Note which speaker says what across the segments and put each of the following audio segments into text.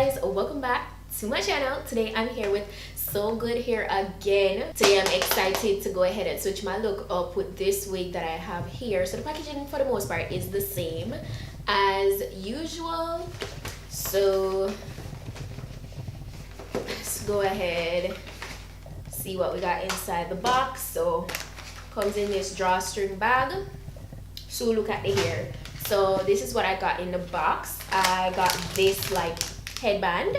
Speaker 1: guys, welcome back to my channel. Today I'm here with Sogoodhair again. Today I'm excited to go ahead and switch my look up with this wig that I have here. So the packaging for the most part is the same as usual. So let's go ahead, see what we got inside the box. So comes in this drawstring bag. So look at the hair. So this is what I got in the box. I got this like headband.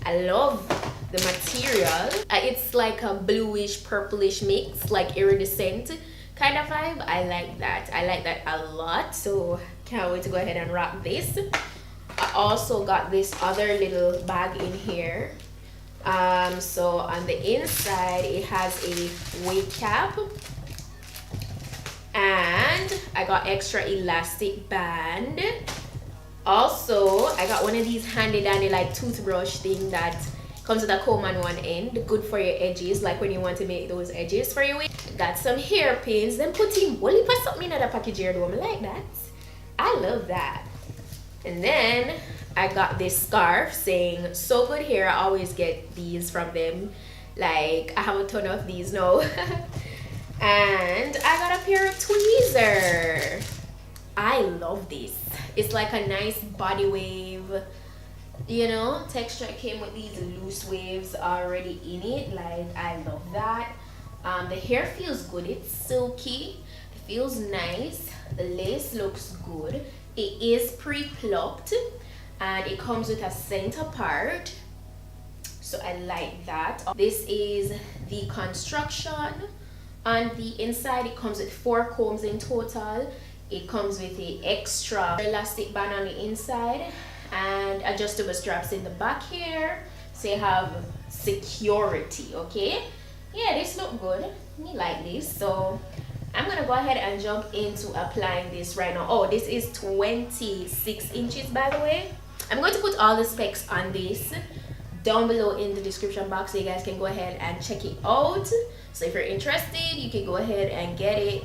Speaker 1: I love the material. It's like a bluish purplish mix, like iridescent kind of vibe. I like that. I like that a lot. So can't wait to go ahead and rock this. I also got this other little bag in here. So on the inside it has a wig cap. And I got extra elastic band. Also, I got one of these handy dandy like toothbrush thing that comes with a comb on one end. Good for your edges, like when you want to make those edges for your wig. Got some hairpins. Then put in whole put something in the package here. Do I like that? I love that. And then I got this scarf saying Sogoodhair. I always get these from them. Like I have a ton of these now. And I got a pair of tweezers. I love this. It's like a nice body wave, you know, texture. It came with these loose waves already in it. Like I love that. The hair feels good. It's silky. It feels nice. The lace looks good. It is pre-plucked and it comes with a center part. So I like that. This is the construction. On the inside it comes with 4 combs in total. It comes with the extra elastic band on the inside and adjustable straps in the back here, so you have security. Okay, yeah, this look good. Me like this. So I'm gonna go ahead and jump into applying this right now. Oh, this is 26 inches by the way. I'm going to put all the specs on this down below in the description box so you guys can go ahead and check it out. So if you're interested, you can go ahead and get it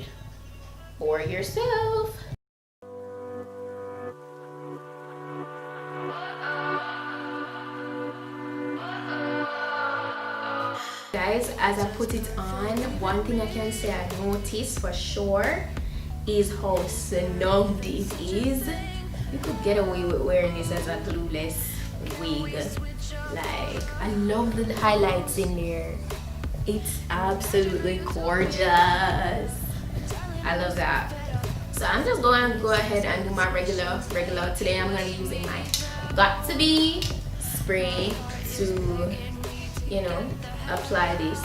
Speaker 1: for yourself. Guys, as I put it on, one thing I can say I noticed for sure is how snug this is. You could get away with wearing this as a glueless wig. Like, I love the highlights in there. It's absolutely gorgeous. I love that. So I'm just going to go ahead and do my regular. Today I'm going to be using my Got To Be spray to, you know, apply this.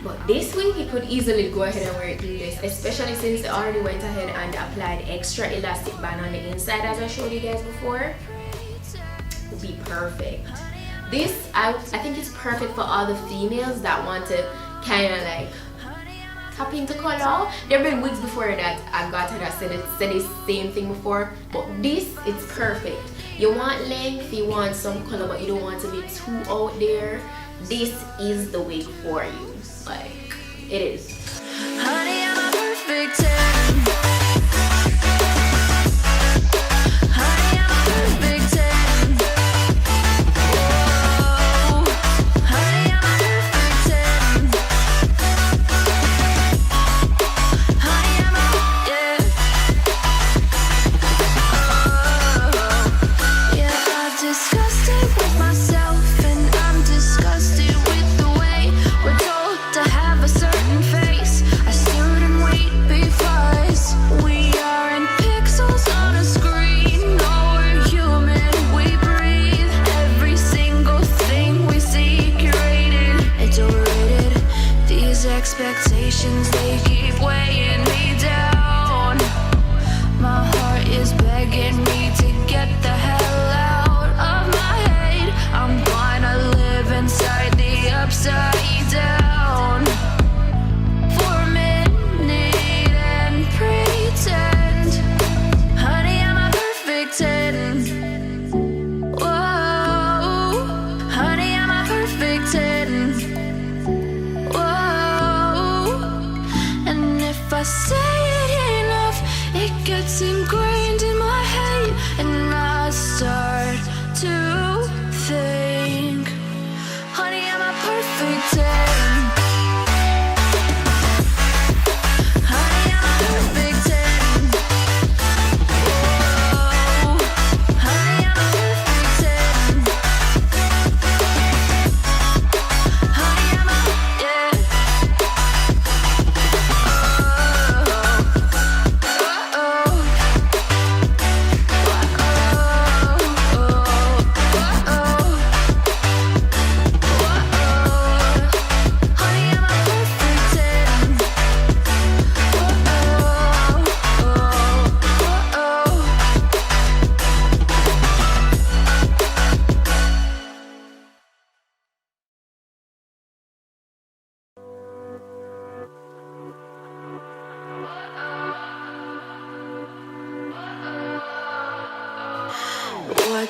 Speaker 1: But this week you could easily go ahead and wear it glueless, especially since I already went ahead and applied extra elastic band on the inside as I showed you guys before. Would be perfect. This I think it's perfect for all the females that want to kind of like tap into color. There have been wigs before that I got that said the same thing before, but this, it's perfect. You want length, you want some color, but you don't want to be too out there. This is the wig for you. Like, it is. Honey, I'm a perfect 10. Face, I stood and wait before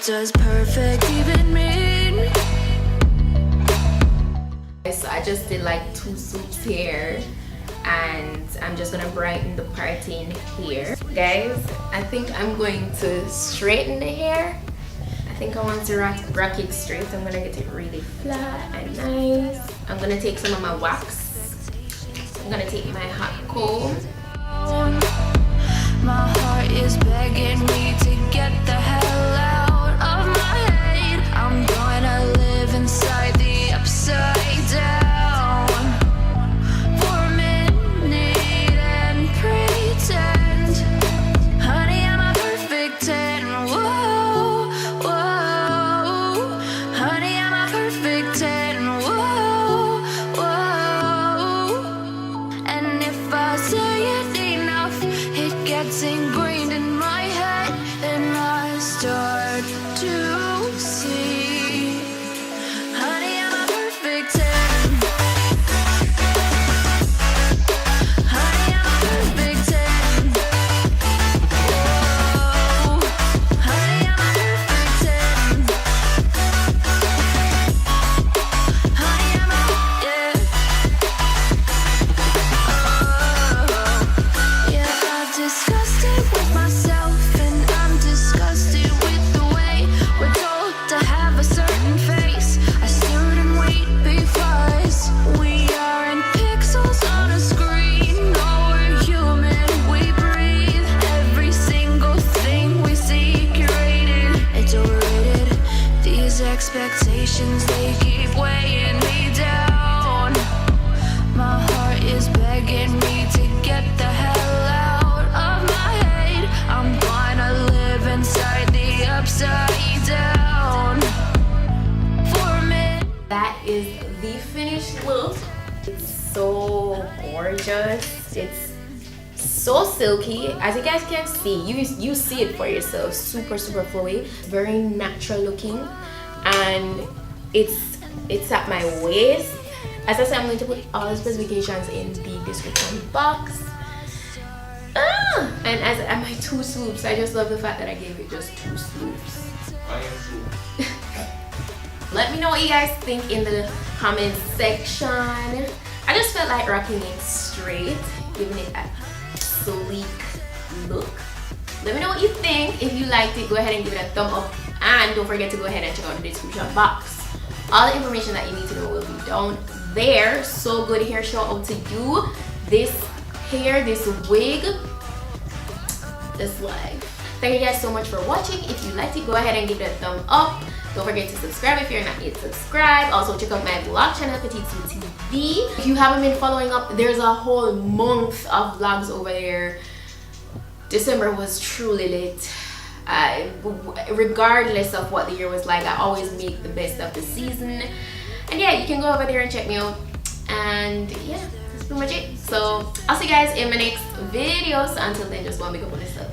Speaker 2: does perfect even mean?
Speaker 1: So I just did like 2 swoops here, and I'm just gonna brighten the part in here. Guys, I think I'm going to straighten the hair. I think I want to rock it straight. I'm gonna get it really flat and nice. I'm gonna take some of my wax. I'm gonna take my hot comb.
Speaker 2: My heart is begging me to get the hell out of my head. I'm gonna live inside the upside down for a minute and pretend, honey, I'm a perfect 10. Whoa, whoa, honey, I'm a perfect 10. Whoa, whoa, and if I say it enough, it gets ingrained in my head, and I start to see, honey, I'm a perfect 10. Honey, I'm a perfect 10. Whoa, honey, I'm a perfect 10. Honey, I'm a, yeah. Oh, yeah, I've discussed it with myself, and I'm disgusted with the way we're told to have a certain face, a certain weight, because we aren't pixels on a screen. No, we're human, we breathe. Every single thing we see curated, it's overrated. These expectations, they keep weighing me down. My heart is begging me to get the hell out of my head. I'm gonna live inside the upside down for a minute.
Speaker 1: That is the finished look. It's so gorgeous. It's so silky. As you guys can see, you see it for yourself. Super flowy, very natural looking, and it's at my waist. As I said, I'm going to put all the specifications in the description box. And as at my 2 swoops, I just love the fact that I gave it just 2 swoops. Let me know what you guys think in the comment section. I just felt like rocking it straight, giving it a sleek look. Let me know what you think. If you liked it, go ahead and give it a thumb up, and don't forget to go ahead and check out the description box. All the information that you need to know will be down there. So good hair, shout out to you. This hair, this wig, this life. Thank you guys so much for watching. If you liked it, go ahead and give it a thumb up. Don't forget to subscribe if you're not yet subscribed. Also check out my vlog channel, Petite Sue TV. If you haven't been following up, there's a whole month of vlogs over there. December was truly lit. Regardless of what the year was like, I always make the best of the season. And yeah, you can go over there and check me out. And yeah, that's pretty much it. So I'll see you guys in my next video. So until then, just one big up on yourself.